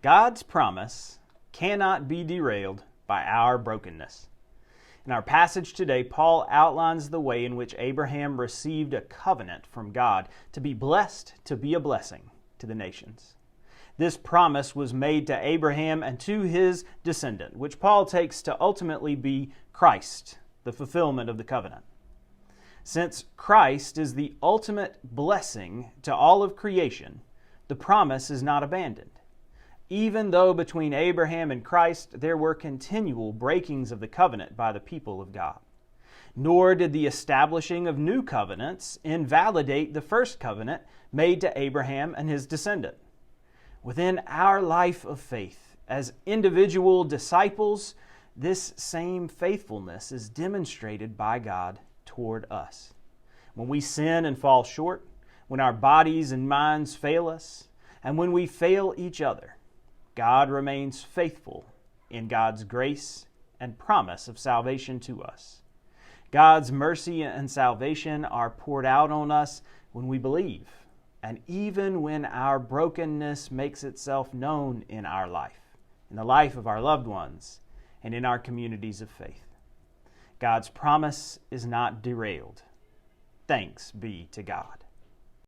God's promise cannot be derailed by our brokenness. In our passage today, Paul outlines the way in which Abraham received a covenant from God to be blessed to be a blessing to the nations. This promise was made to Abraham and to his descendant, which Paul takes to ultimately be Christ, the fulfillment of the covenant. Since Christ is the ultimate blessing to all of creation, the promise is not abandoned. Even though between Abraham and Christ there were continual breakings of the covenant by the people of God. Nor did the establishing of new covenants invalidate the first covenant made to Abraham and his descendant. Within our life of faith, as individual disciples, this same faithfulness is demonstrated by God toward us. When we sin and fall short, when our bodies and minds fail us, and when we fail each other, God remains faithful in God's grace and promise of salvation to us. God's mercy and salvation are poured out on us when we believe, and even when our brokenness makes itself known in our life, in the life of our loved ones, and in our communities of faith. God's promise is not derailed. Thanks be to God.